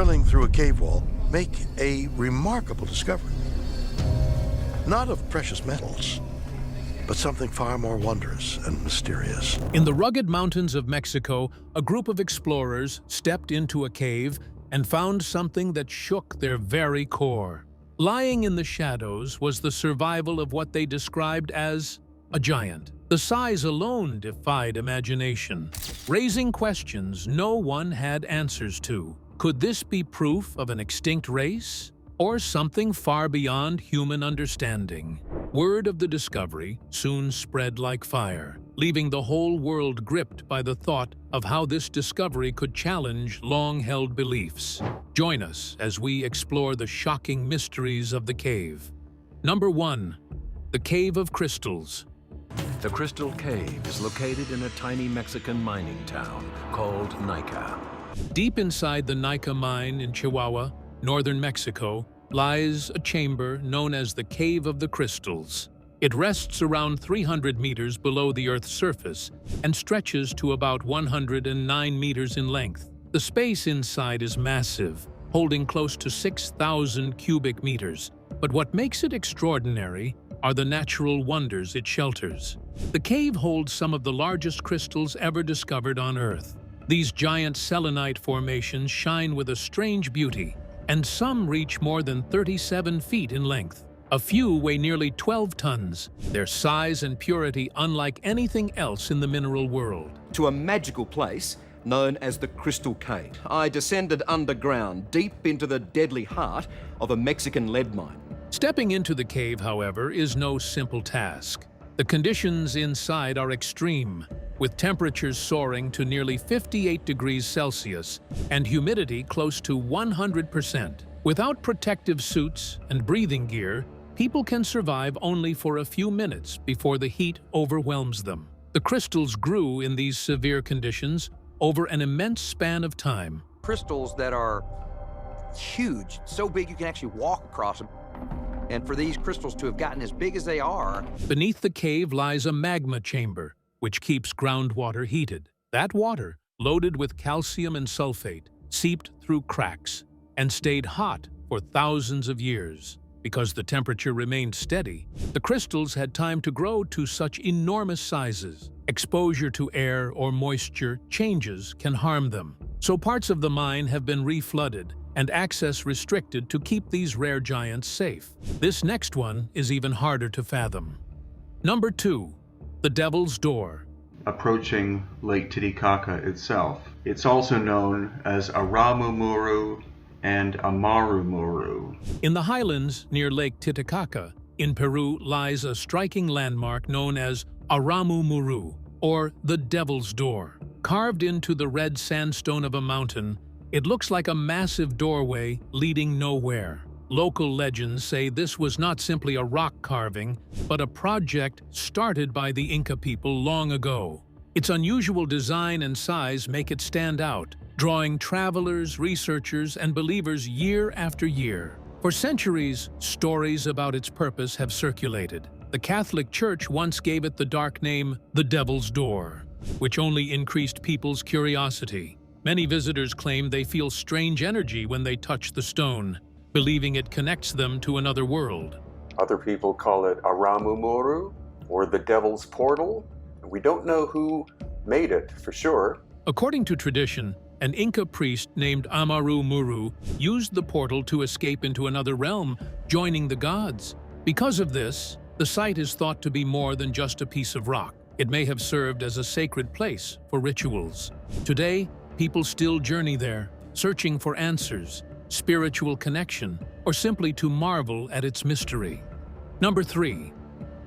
drilling through a cave wall, make a remarkable discovery. Not of precious metals, but something far more wondrous and mysterious. In the rugged mountains of Mexico, a group of explorers stepped into a cave and found something that shook their very core. Lying in the shadows was the survival of what they described as a giant. The size alone defied imagination, raising questions no one had answers to. Could this be proof of an extinct race, or something far beyond human understanding? Word of the discovery soon spread like fire, leaving the whole world gripped by the thought of how this discovery could challenge long-held beliefs. Join us as we explore the shocking mysteries of the cave. Number 1. The Cave of Crystals. The Crystal Cave is located in a tiny Mexican mining town called Nica. Deep inside the Nica mine in Chihuahua, northern Mexico, lies a chamber known as the Cave of the Crystals. It rests around 300 meters below the Earth's surface and stretches to about 109 meters in length. The space inside is massive, holding close to 6,000 cubic meters. But what makes it extraordinary are the natural wonders it shelters. The cave holds some of the largest crystals ever discovered on Earth. These giant selenite formations shine with a strange beauty, and some reach more than 37 feet in length. A few weigh nearly 12 tons, their size and purity unlike anything else in the mineral world. To a magical place known as the Crystal Cave. I descended underground, deep into the deadly heart of a Mexican lead mine. Stepping into the cave, however, is no simple task. The conditions inside are extreme, with temperatures soaring to nearly 58 degrees Celsius and humidity close to 100%. Without protective suits and breathing gear, people can survive only for a few minutes before the heat overwhelms them. The crystals grew in these severe conditions over an immense span of time. Crystals that are huge, so big you can actually walk across them. And for these crystals to have gotten as big as they are... Beneath the cave lies a magma chamber, which keeps groundwater heated. That water, loaded with calcium and sulfate, seeped through cracks and stayed hot for thousands of years. Because the temperature remained steady, the crystals had time to grow to such enormous sizes. Exposure to air or moisture changes can harm them. So parts of the mine have been reflooded and access restricted to keep these rare giants safe. This next one is even harder to fathom. Number 2. The Devil's Door. Approaching Lake Titicaca itself. It's also known as Aramumuru and Amarumuru. In the highlands near Lake Titicaca, in Peru, lies a striking landmark known as Aramumuru, or the Devil's Door. Carved into the red sandstone of a mountain, it looks like a massive doorway leading nowhere. Local legends say this was not simply a rock carving, but a project started by the Inca people long ago. Its unusual design and size make it stand out, drawing travelers, researchers, and believers year after year. For centuries, stories about its purpose have circulated. The Catholic Church once gave it the dark name, the Devil's Door, which only increased people's curiosity. Many visitors claim they feel strange energy when they touch the stone, believing it connects them to another world. Other people call it Aramumuru, or the Devil's Portal. We don't know who made it for sure. According to tradition, an Inca priest named Amaru Muru used the portal to escape into another realm, joining the gods. Because of this, the site is thought to be more than just a piece of rock. It may have served as a sacred place for rituals. Today, people still journey there, searching for answers, spiritual connection, or simply to marvel at its mystery. Number 3.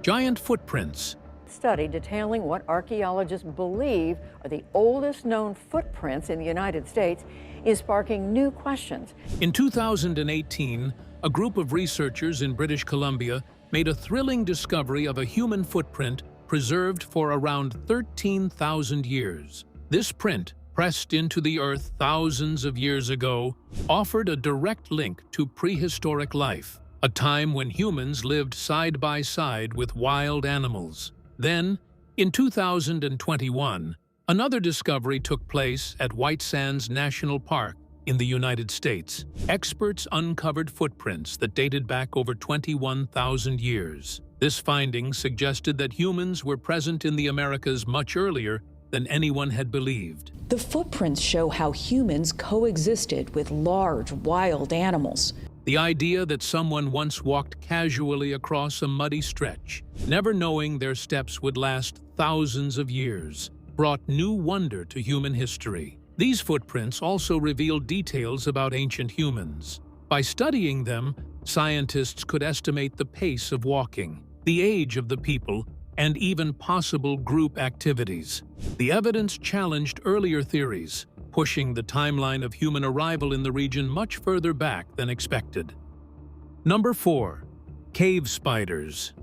Giant footprints. Study detailing what archaeologists believe are the oldest known footprints in the United States is sparking new questions. In 2018, a group of researchers in British Columbia made a thrilling discovery of a human footprint preserved for around 13,000 years. This print, pressed into the earth thousands of years ago, offered a direct link to prehistoric life, a time when humans lived side by side with wild animals. Then, in 2021, another discovery took place at White Sands National Park in the United States. Experts uncovered footprints that dated back over 21,000 years. This finding suggested that humans were present in the Americas much earlier than anyone had believed. The footprints show how humans coexisted with large, wild animals. The idea that someone once walked casually across a muddy stretch, never knowing their steps would last thousands of years, brought new wonder to human history. These footprints also revealed details about ancient humans. By studying them, scientists could estimate the pace of walking, the age of the people, and even possible group activities. The evidence challenged earlier theories, pushing the timeline of human arrival in the region much further back than expected. Number 4. Cave spiders.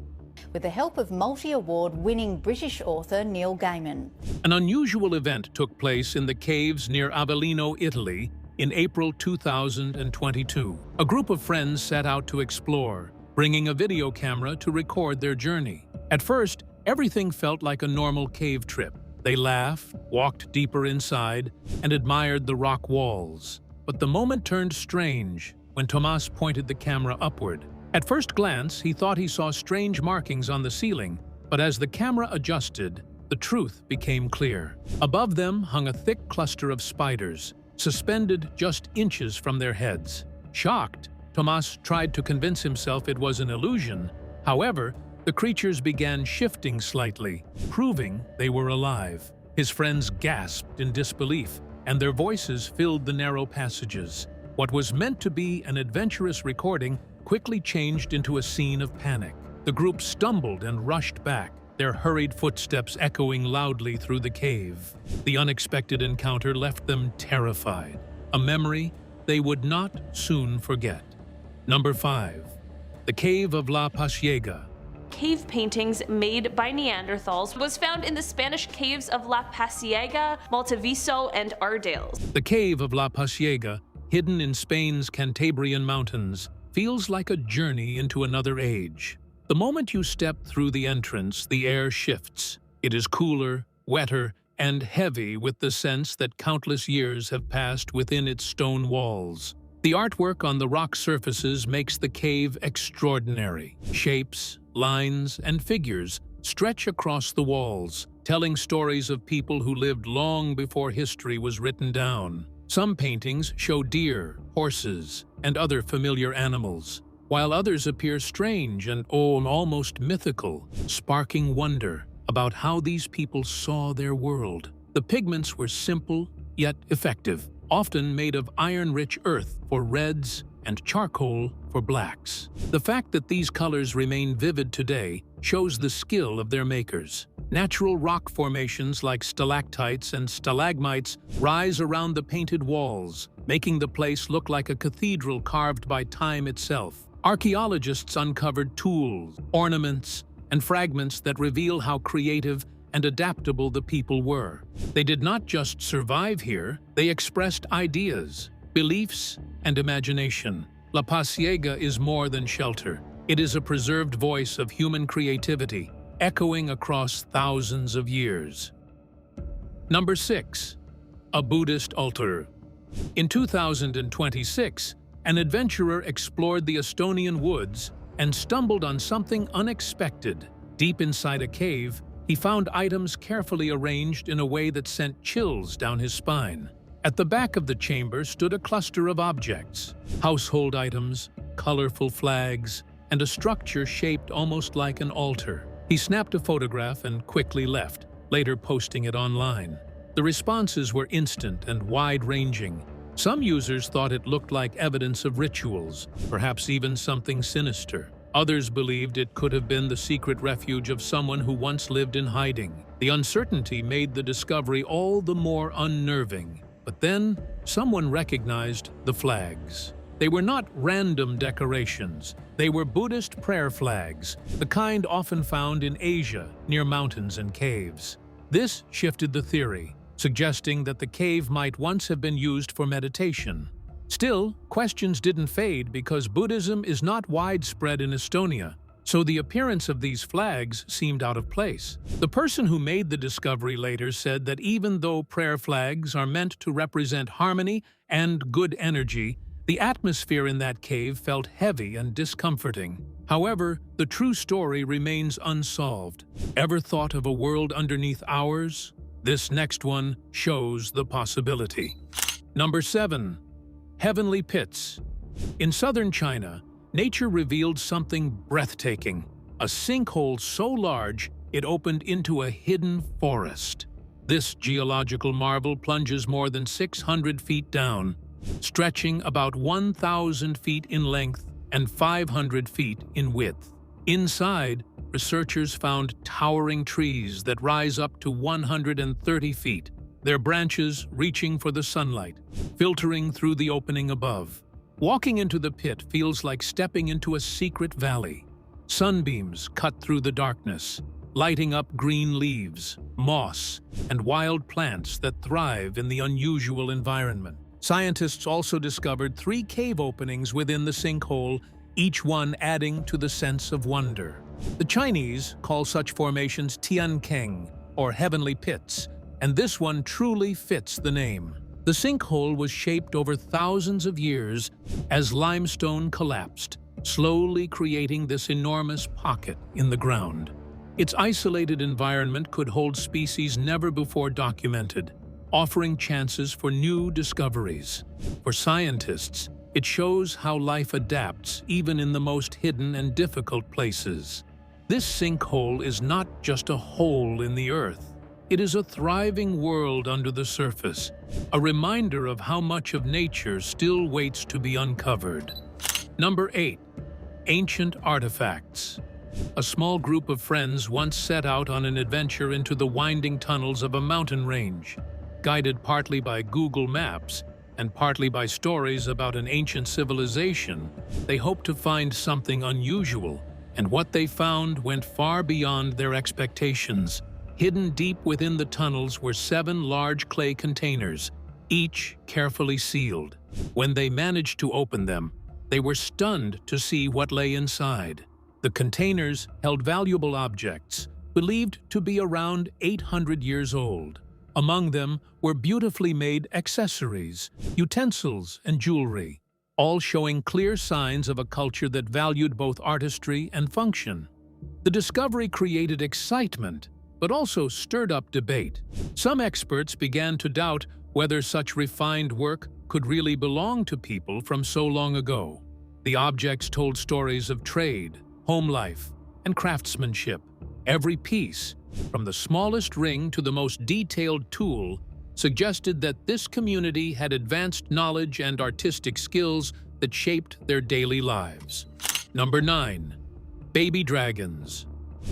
With the help of multi-award-winning British author Neil Gaiman. An unusual event took place in the caves near Avellino, Italy, in April 2022. A group of friends set out to explore, bringing a video camera to record their journey. At first, everything felt like a normal cave trip. They laughed, walked deeper inside, and admired the rock walls. But the moment turned strange when Tomas pointed the camera upward. At first glance, he thought he saw strange markings on the ceiling, but as the camera adjusted, the truth became clear. Above them hung a thick cluster of spiders, suspended just inches from their heads. Shocked, Tomas tried to convince himself it was an illusion. However, the creatures began shifting slightly, proving they were alive. His friends gasped in disbelief, and their voices filled the narrow passages. What was meant to be an adventurous recording quickly changed into a scene of panic. The group stumbled and rushed back, their hurried footsteps echoing loudly through the cave. The unexpected encounter left them terrified, a memory they would not soon forget. Number 5. The Cave of La Pasiega. Cave paintings made by Neanderthals was found in the Spanish caves of La Pasiega, Maltaviso, and Ardales. The Cave of La Pasiega, hidden in Spain's Cantabrian mountains, feels like a journey into another age. The moment you step through the entrance, the air shifts. It is cooler, wetter, and heavy with the sense that countless years have passed within its stone walls. The artwork on the rock surfaces makes the cave extraordinary. Shapes, lines, and figures stretch across the walls, telling stories of people who lived long before history was written down. Some paintings show deer, horses, and other familiar animals, while others appear strange and almost mythical, sparking wonder about how these people saw their world. The pigments were simple yet effective, often made of iron-rich earth for reds and charcoal for blacks. The fact that these colors remain vivid today shows the skill of their makers. Natural rock formations like stalactites and stalagmites rise around the painted walls, making the place look like a cathedral carved by time itself. Archaeologists uncovered tools, ornaments, and fragments that reveal how creative and adaptable the people were. They did not just survive here, they expressed ideas, beliefs, and imagination. La Pasiega is more than shelter. It is a preserved voice of human creativity, echoing across thousands of years. Number 6. A Buddhist altar. In 2026, an adventurer explored the Estonian woods and stumbled on something unexpected. Deep inside a cave, he found items carefully arranged in a way that sent chills down his spine. At the back of the chamber stood a cluster of objects, household items, colorful flags, and a structure shaped almost like an altar. He snapped a photograph and quickly left, later posting it online. The responses were instant and wide-ranging. Some users thought it looked like evidence of rituals, perhaps even something sinister. Others believed it could have been the secret refuge of someone who once lived in hiding. The uncertainty made the discovery all the more unnerving. But then, someone recognized the flags. They were not random decorations. They were Buddhist prayer flags, the kind often found in Asia, near mountains and caves. This shifted the theory, suggesting that the cave might once have been used for meditation. Still, questions didn't fade because Buddhism is not widespread in Estonia, so the appearance of these flags seemed out of place. The person who made the discovery later said that even though prayer flags are meant to represent harmony and good energy, the atmosphere in that cave felt heavy and discomforting. However, the true story remains unsolved. Ever thought of a world underneath ours? This next one shows the possibility. Number 7. Heavenly Pits. In southern China, nature revealed something breathtaking. A sinkhole so large it opened into a hidden forest. This geological marvel plunges more than 600 feet down, stretching about 1,000 feet in length and 500 feet in width. Inside, researchers found towering trees that rise up to 130 feet, their branches reaching for the sunlight, filtering through the opening above. Walking into the pit feels like stepping into a secret valley. Sunbeams cut through the darkness, lighting up green leaves, moss, and wild plants that thrive in the unusual environment. Scientists also discovered 3 cave openings within the sinkhole, each one adding to the sense of wonder. The Chinese call such formations Tiankeng, or heavenly pits, and this one truly fits the name. The sinkhole was shaped over thousands of years as limestone collapsed, slowly creating this enormous pocket in the ground. Its isolated environment could hold species never before documented, offering chances for new discoveries. For scientists, it shows how life adapts even in the most hidden and difficult places. This sinkhole is not just a hole in the earth. It is a thriving world under the surface, a reminder of how much of nature still waits to be uncovered. Number 8. Ancient Artifacts. A small group of friends once set out on an adventure into the winding tunnels of a mountain range. Guided partly by Google Maps and partly by stories about an ancient civilization, they hoped to find something unusual, and what they found went far beyond their expectations. Hidden deep within the tunnels were 7 large clay containers, each carefully sealed. When they managed to open them, they were stunned to see what lay inside. The containers held valuable objects, believed to be around 800 years old. Among them were beautifully made accessories, utensils, and jewelry, all showing clear signs of a culture that valued both artistry and function. The discovery created excitement, but also stirred up debate. Some experts began to doubt whether such refined work could really belong to people from so long ago. The objects told stories of trade, home life, and craftsmanship. Every piece, from the smallest ring to the most detailed tool, suggested that this community had advanced knowledge and artistic skills that shaped their daily lives. Number 9. Baby dragons.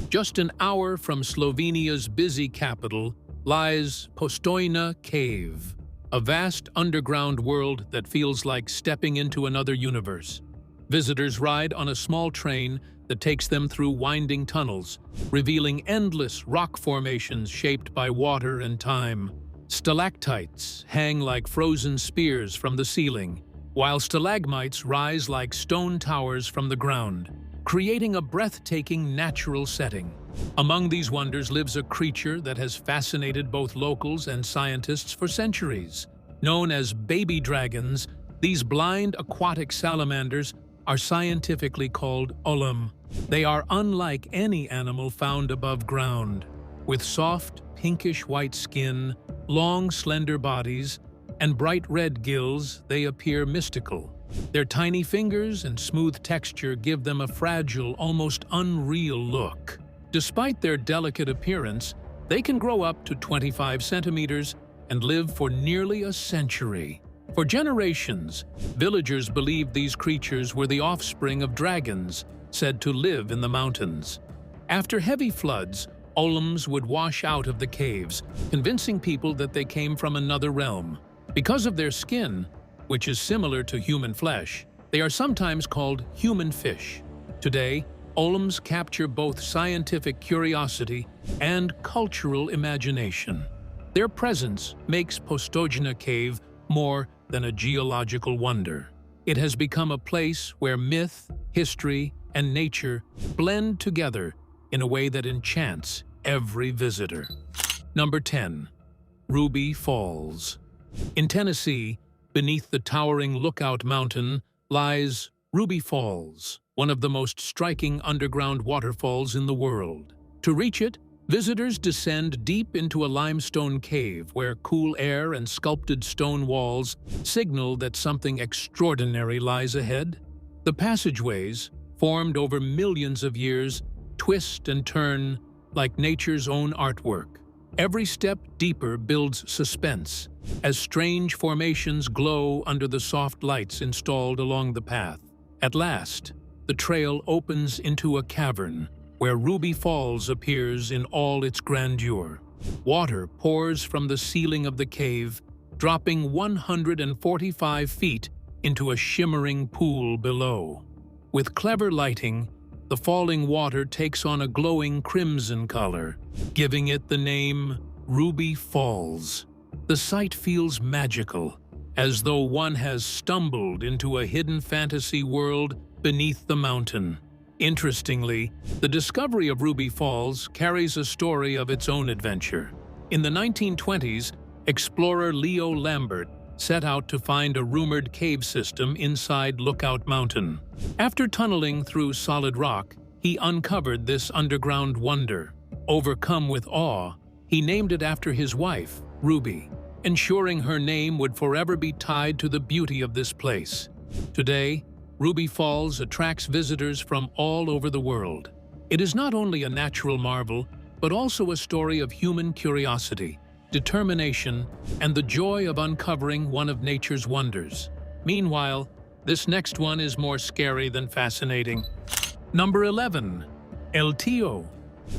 Just an hour from Slovenia's busy capital lies Postojna Cave, a vast underground world that feels like stepping into another universe. Visitors ride on a small train that takes them through winding tunnels, revealing endless rock formations shaped by water and time. Stalactites hang like frozen spears from the ceiling, while stalagmites rise like stone towers from the ground, creating a breathtaking natural setting. Among these wonders lives a creature that has fascinated both locals and scientists for centuries. Known as baby dragons, these blind aquatic salamanders are scientifically called ollum. They are unlike any animal found above ground. With soft, pinkish-white skin, long, slender bodies, and bright red gills, they appear mystical. Their tiny fingers and smooth texture give them a fragile, almost unreal look. Despite their delicate appearance, they can grow up to 25 centimeters and live for nearly a century. For generations, villagers believed these creatures were the offspring of dragons, said to live in the mountains. After heavy floods, ollums would wash out of the caves, convincing people that they came from another realm. Because of their skin, which is similar to human flesh, they are sometimes called human fish. Today, ollums capture both scientific curiosity and cultural imagination. Their presence makes Postojna Cave more than a geological wonder. It has become a place where myth, history, and nature blend together in a way that enchants every visitor. Number 10. Ruby Falls. In Tennessee, beneath the towering Lookout Mountain, lies Ruby Falls, one of the most striking underground waterfalls in the world. To reach it, visitors descend deep into a limestone cave where cool air and sculpted stone walls signal that something extraordinary lies ahead. The passageways, formed over millions of years, twist and turn like nature's own artwork. Every step deeper builds suspense, as strange formations glow under the soft lights installed along the path. At last, the trail opens into a cavern where Ruby Falls appears in all its grandeur. Water pours from the ceiling of the cave, dropping 145 feet into a shimmering pool below. With clever lighting, the falling water takes on a glowing crimson color, giving it the name Ruby Falls. The sight feels magical, as though one has stumbled into a hidden fantasy world beneath the mountain. Interestingly, the discovery of Ruby Falls carries a story of its own adventure. In the 1920s, explorer Leo Lambert set out to find a rumored cave system inside Lookout Mountain. After tunneling through solid rock, he uncovered this underground wonder. Overcome with awe, he named it after his wife, Ruby, ensuring her name would forever be tied to the beauty of this place. Today, Ruby Falls attracts visitors from all over the world. It is not only a natural marvel, but also a story of human curiosity, determination, and the joy of uncovering one of nature's wonders. Meanwhile, this next one is more scary than fascinating. Number 11. El Tío.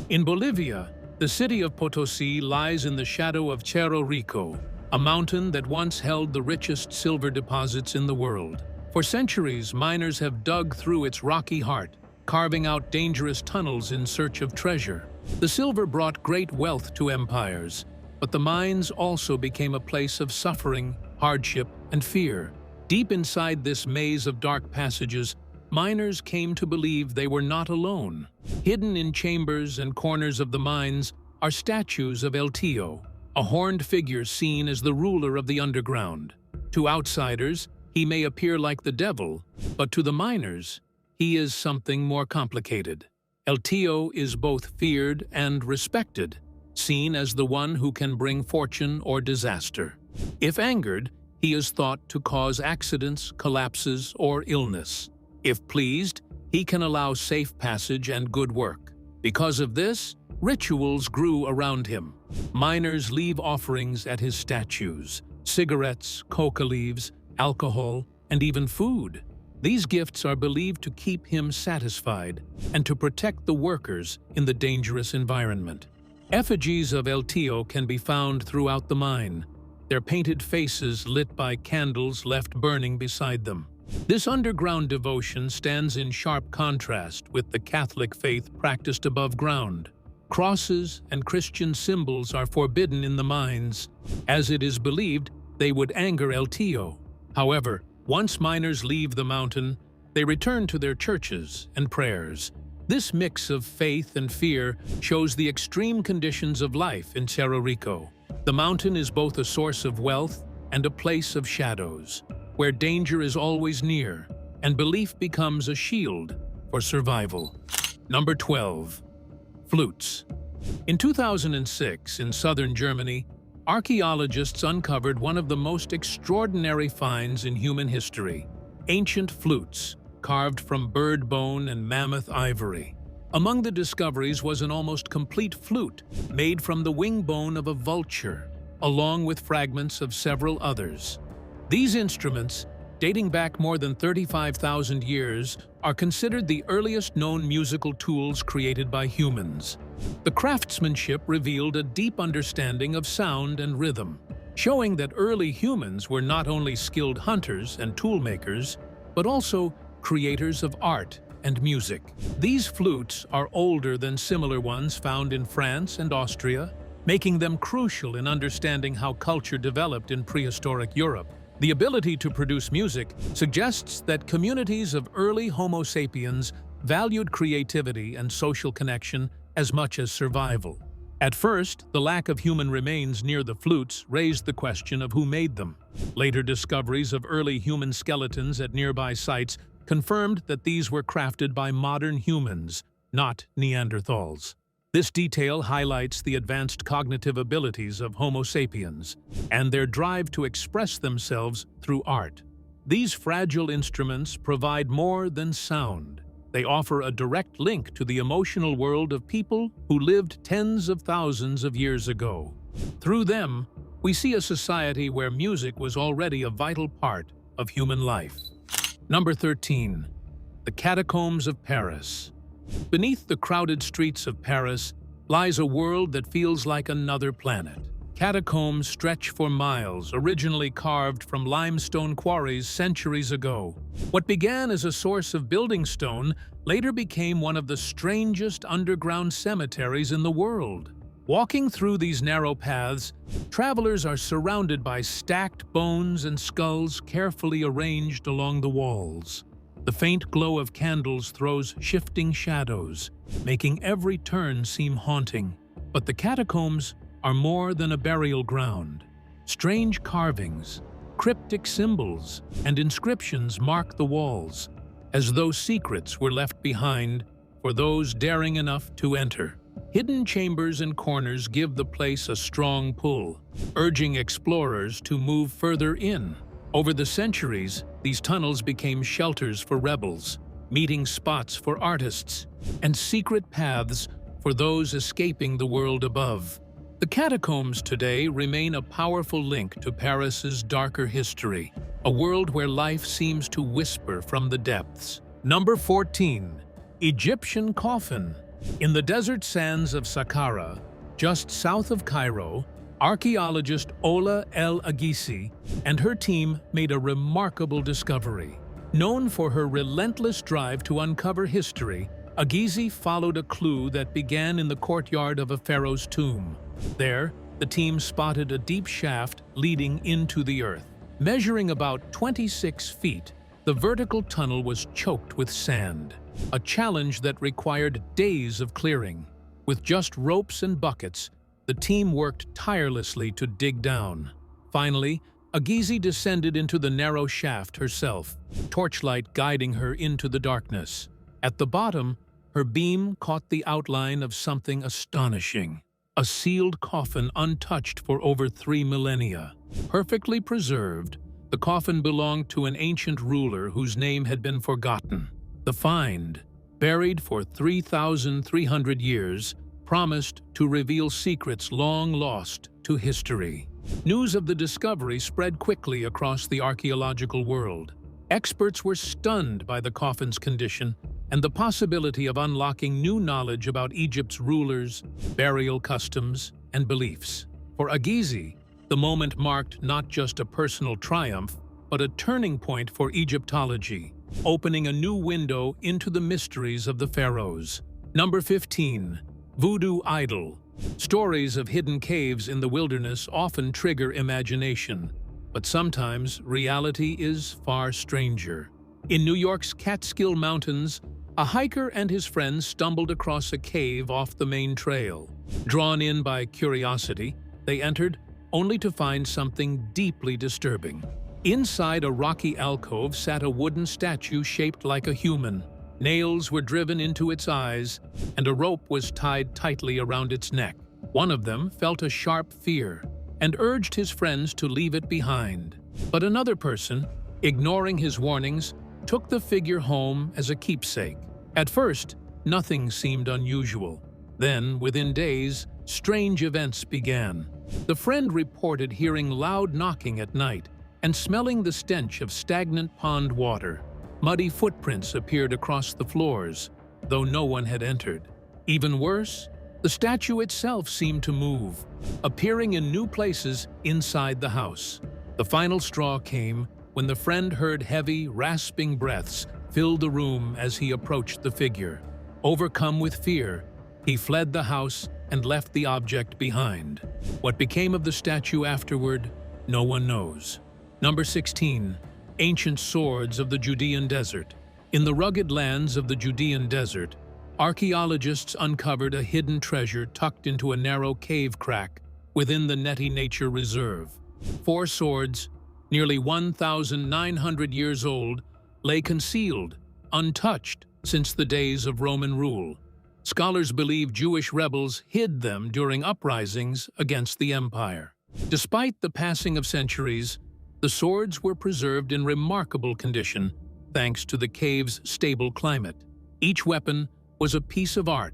In Bolivia, the city of Potosi lies in the shadow of Cerro Rico, a mountain that once held the richest silver deposits in the world. For centuries, miners have dug through its rocky heart, carving out dangerous tunnels in search of treasure. The silver brought great wealth to empires, but the mines also became a place of suffering, hardship, and fear. Deep inside this maze of dark passages, miners came to believe they were not alone. Hidden in chambers and corners of the mines are statues of El Tío, a horned figure seen as the ruler of the underground. To outsiders, he may appear like the devil, but to the miners, he is something more complicated. El Tío is both feared and respected, seen as the one who can bring fortune or disaster. If angered, he is thought to cause accidents, collapses, or illness. If pleased, he can allow safe passage and good work. Because of this, rituals grew around him. Miners leave offerings at his statues: cigarettes, coca leaves, alcohol, and even food. These gifts are believed to keep him satisfied and to protect the workers in the dangerous environment. Effigies of El Tío can be found throughout the mine, their painted faces lit by candles left burning beside them. This underground devotion stands in sharp contrast with the Catholic faith practiced above ground. Crosses and Christian symbols are forbidden in the mines, as it is believed they would anger El Tío. However, once miners leave the mountain, they return to their churches and prayers. This mix of faith and fear shows the extreme conditions of life in Cerro Rico. The mountain is both a source of wealth and a place of shadows, where danger is always near and belief becomes a shield for survival. Number 12. Flutes. In 2006, in southern Germany, archaeologists uncovered one of the most extraordinary finds in human history: ancient flutes carved from bird bone and mammoth ivory. Among the discoveries was an almost complete flute made from the wing bone of a vulture, along with fragments of several others. These instruments, dating back more than 35,000 years, are considered the earliest known musical tools created by humans. The craftsmanship revealed a deep understanding of sound and rhythm, showing that early humans were not only skilled hunters and tool makers, but also creators of art and music. These flutes are older than similar ones found in France and Austria, making them crucial in understanding how culture developed in prehistoric Europe. The ability to produce music suggests that communities of early Homo sapiens valued creativity and social connection as much as survival. At first, the lack of human remains near the flutes raised the question of who made them. Later discoveries of early human skeletons at nearby sites confirmed that these were crafted by modern humans, not Neanderthals. This detail highlights the advanced cognitive abilities of Homo sapiens and their drive to express themselves through art. These fragile instruments provide more than sound. They offer a direct link to the emotional world of people who lived tens of thousands of years ago. Through them, we see a society where music was already a vital part of human life. Number 13. The Catacombs of Paris. Beneath the crowded streets of Paris lies a world that feels like another planet. Catacombs stretch for miles, originally carved from limestone quarries centuries ago. What began as a source of building stone later became one of the strangest underground cemeteries in the world. Walking through these narrow paths, travelers are surrounded by stacked bones and skulls carefully arranged along the walls. The faint glow of candles throws shifting shadows, making every turn seem haunting. But the catacombs are more than a burial ground. Strange carvings, cryptic symbols, and inscriptions mark the walls, as though secrets were left behind for those daring enough to enter. Hidden chambers and corners give the place a strong pull, urging explorers to move further in. Over the centuries, these tunnels became shelters for rebels, meeting spots for artists, and secret paths for those escaping the world above. The catacombs today remain a powerful link to Paris's darker history, a world where life seems to whisper from the depths. Number 14. Egyptian Coffin. In the desert sands of Saqqara, just south of Cairo, archaeologist Ola El Agisi and her team made a remarkable discovery. Known for her relentless drive to uncover history, Agisi followed a clue that began in the courtyard of a pharaoh's tomb. There, the team spotted a deep shaft leading into the earth. Measuring about 26 feet, the vertical tunnel was choked with sand, a challenge that required days of clearing. With just ropes and buckets, the team worked tirelessly to dig down. Finally, Agisi descended into the narrow shaft herself, torchlight guiding her into the darkness. At the bottom, her beam caught the outline of something astonishing. A sealed coffin untouched for over 3 millennia. Perfectly preserved, the coffin belonged to an ancient ruler whose name had been forgotten. The find, buried for 3,300 years, promised to reveal secrets long lost to history. News of the discovery spread quickly across the archaeological world. Experts were stunned by the coffin's condition and the possibility of unlocking new knowledge about Egypt's rulers, burial customs, and beliefs. For Agisi, the moment marked not just a personal triumph, but a turning point for Egyptology, opening a new window into the mysteries of the pharaohs. Number 15. Voodoo Idol. Stories of hidden caves in the wilderness often trigger imagination, but sometimes reality is far stranger. In New York's Catskill Mountains, a hiker and his friends stumbled across a cave off the main trail. Drawn in by curiosity, they entered, only to find something deeply disturbing. Inside a rocky alcove sat a wooden statue shaped like a human. Nails were driven into its eyes, and a rope was tied tightly around its neck. One of them felt a sharp fear and urged his friends to leave it behind. But another person, ignoring his warnings, took the figure home as a keepsake. At first, nothing seemed unusual. Then, within days, strange events began. The friend reported hearing loud knocking at night and smelling the stench of stagnant pond water. Muddy footprints appeared across the floors, though no one had entered. Even worse, the statue itself seemed to move, appearing in new places inside the house. The final straw came when the friend heard heavy, rasping breaths fill the room as he approached the figure. Overcome with fear, he fled the house and left the object behind. What became of the statue afterward, no one knows. Number 16. Ancient Swords of the Judean Desert. In the rugged lands of the Judean desert, archaeologists uncovered a hidden treasure tucked into a narrow cave crack within the Neti Nature Reserve. 4 swords, nearly 1,900 years old, lay concealed, untouched since the days of Roman rule. Scholars believe Jewish rebels hid them during uprisings against the empire. Despite the passing of centuries, the swords were preserved in remarkable condition thanks to the cave's stable climate. Each weapon was a piece of art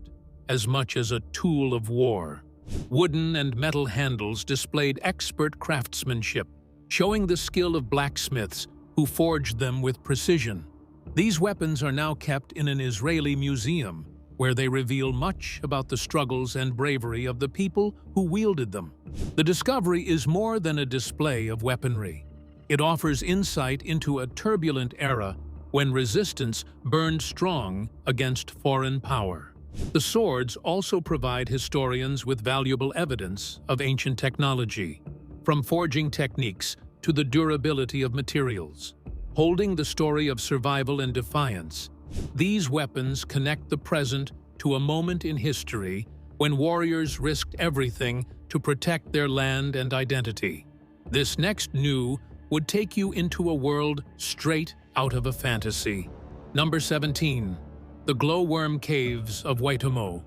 as much as a tool of war. Wooden and metal handles displayed expert craftsmanship, showing the skill of blacksmiths who forged them with precision. These weapons are now kept in an Israeli museum, where they reveal much about the struggles and bravery of the people who wielded them. The discovery is more than a display of weaponry. It offers insight into a turbulent era when resistance burned strong against foreign power. The swords also provide historians with valuable evidence of ancient technology, from forging techniques to the durability of materials. Holding the story of survival and defiance, these weapons connect the present to a moment in history when warriors risked everything to protect their land and identity. This next new would take you into a world straight out of a fantasy. Number 17. The Glowworm Caves of Waitomo.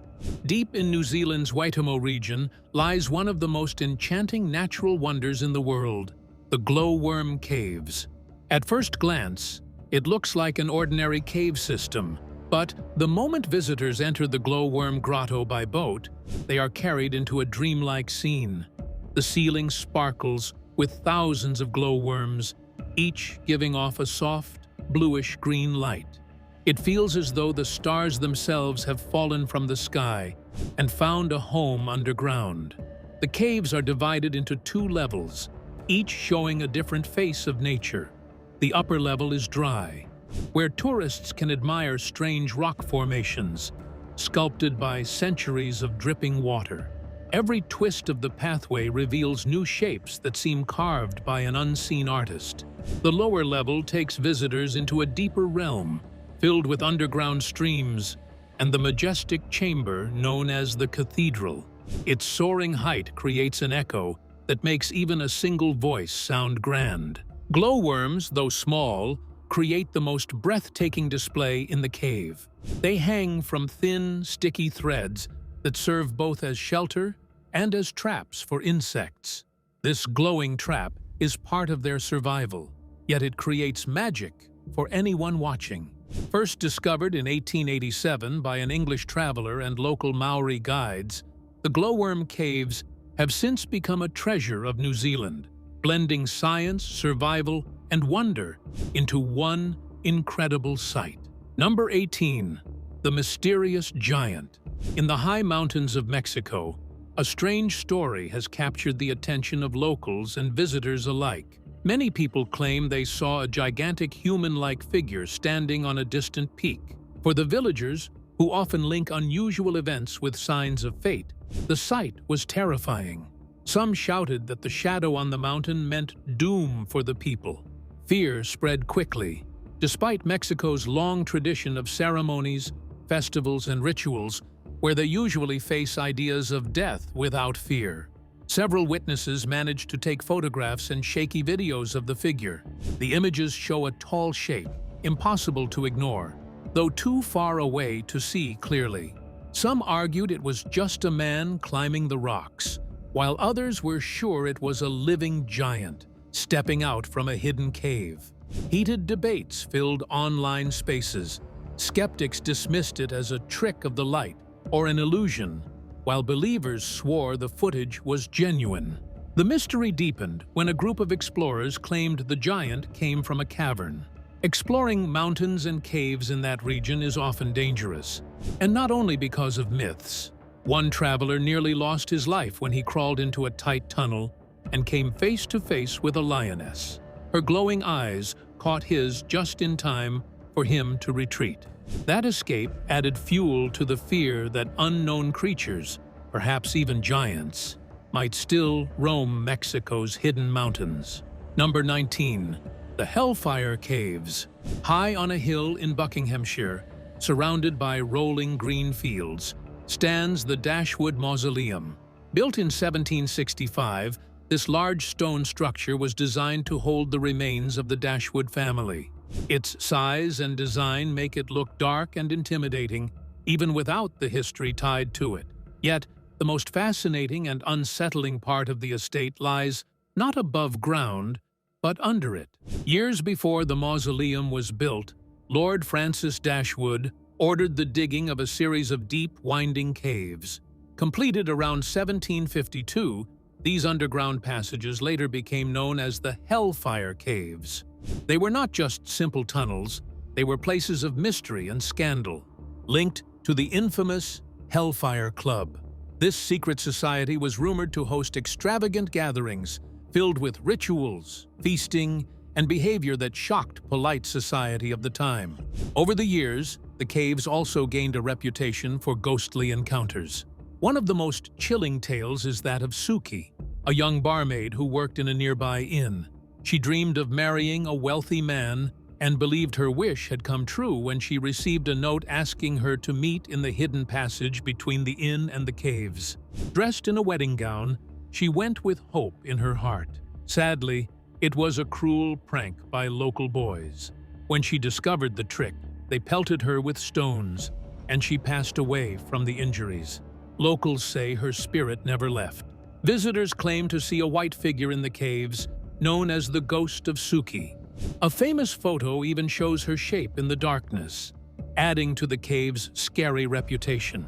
Deep in New Zealand's Waitomo region lies one of the most enchanting natural wonders in the world, the Glowworm Caves. At first glance, it looks like an ordinary cave system, but the moment visitors enter the Glowworm Grotto by boat, they are carried into a dreamlike scene. The ceiling sparkles with thousands of glowworms, each giving off a soft, bluish-green light. It feels as though the stars themselves have fallen from the sky and found a home underground. The caves are divided into 2 levels, each showing a different face of nature. The upper level is dry, where tourists can admire strange rock formations, sculpted by centuries of dripping water. Every twist of the pathway reveals new shapes that seem carved by an unseen artist. The lower level takes visitors into a deeper realm, filled with underground streams and the majestic chamber known as the cathedral. Its soaring height creates an echo that makes even a single voice sound grand. Glowworms, though small, create the most breathtaking display in the cave. They hang from thin, sticky threads that serve both as shelter and as traps for insects. This glowing trap is part of their survival, yet it creates magic for anyone watching. First discovered in 1887 by an English traveler and local Maori guides, the Glowworm Caves have since become a treasure of New Zealand, blending science, survival, and wonder into one incredible sight. Number 18. The Mysterious Giant. In the high mountains of Mexico, a strange story has captured the attention of locals and visitors alike. Many people claim they saw a gigantic human-like figure standing on a distant peak. For the villagers, who often link unusual events with signs of fate, the sight was terrifying. Some shouted that the shadow on the mountain meant doom for the people. Fear spread quickly. Despite Mexico's long tradition of ceremonies, festivals, and rituals, where they usually face ideas of death without fear. Several witnesses managed to take photographs and shaky videos of the figure. The images show a tall shape, impossible to ignore, though too far away to see clearly. Some argued it was just a man climbing the rocks, while others were sure it was a living giant, stepping out from a hidden cave. Heated debates filled online spaces. Skeptics dismissed it as a trick of the light or an illusion, while believers swore the footage was genuine. The mystery deepened when a group of explorers claimed the giant came from a cavern. Exploring mountains and caves in that region is often dangerous, and not only because of myths. One traveler nearly lost his life when he crawled into a tight tunnel and came face to face with a lioness. Her glowing eyes caught his just in time for him to retreat. That escape added fuel to the fear that unknown creatures, perhaps even giants, might still roam Mexico's hidden mountains. Number 19. The Hellfire Caves. High on a hill in Buckinghamshire, surrounded by rolling green fields, stands the Dashwood Mausoleum. Built in 1765, this large stone structure was designed to hold the remains of the Dashwood family. Its size and design make it look dark and intimidating, even without the history tied to it. Yet, the most fascinating and unsettling part of the estate lies not above ground, but under it. Years before the mausoleum was built, Lord Francis Dashwood ordered the digging of a series of deep, winding caves. Completed around 1752, these underground passages later became known as the Hellfire Caves. They were not just simple tunnels, they were places of mystery and scandal, linked to the infamous Hellfire Club. This secret society was rumored to host extravagant gatherings filled with rituals, feasting, and behavior that shocked polite society of the time. Over the years, the caves also gained a reputation for ghostly encounters. One of the most chilling tales is that of Suki, a young barmaid who worked in a nearby inn. She dreamed of marrying a wealthy man and believed her wish had come true when she received a note asking her to meet in the hidden passage between the inn and the caves. Dressed in a wedding gown, she went with hope in her heart. Sadly, it was a cruel prank by local boys. When she discovered the trick, they pelted her with stones, and she passed away from the injuries. Locals say her spirit never left. Visitors claim to see a white figure in the caves, known as the Ghost of Suki. A famous photo even shows her shape in the darkness, adding to the cave's scary reputation.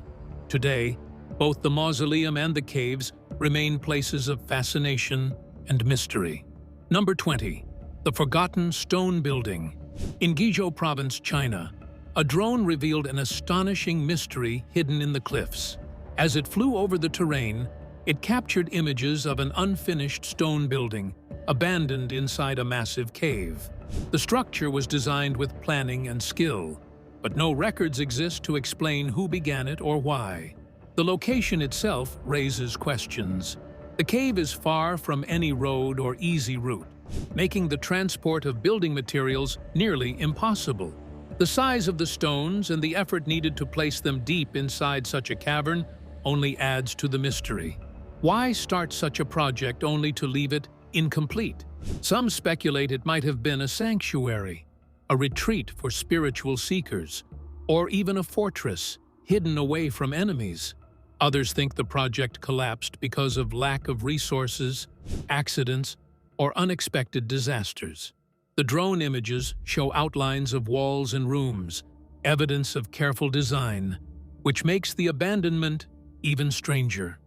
Today, both the mausoleum and the caves remain places of fascination and mystery. Number 20. The Forgotten Stone Building. In Guizhou Province, China, a drone revealed an astonishing mystery hidden in the cliffs. As it flew over the terrain, it captured images of an unfinished stone building abandoned inside a massive cave. The structure was designed with planning and skill, but no records exist to explain who began it or why. The location itself raises questions. The cave is far from any road or easy route, making the transport of building materials nearly impossible. The size of the stones and the effort needed to place them deep inside such a cavern only adds to the mystery. Why start such a project only to leave it incomplete? Some speculate it might have been a sanctuary, a retreat for spiritual seekers, or even a fortress hidden away from enemies. Others think the project collapsed because of lack of resources, accidents, or unexpected disasters. The drone images show outlines of walls and rooms, evidence of careful design, which makes the abandonment even stranger.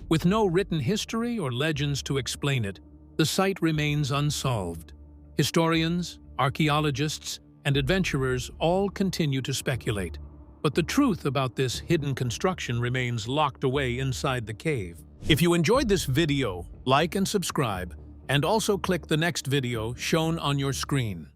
With no written history or legends to explain it, the site remains unsolved. Historians, archaeologists, and adventurers all continue to speculate. But the truth about this hidden construction remains locked away inside the cave. If you enjoyed this video, like and subscribe, and also click the next video shown on your screen.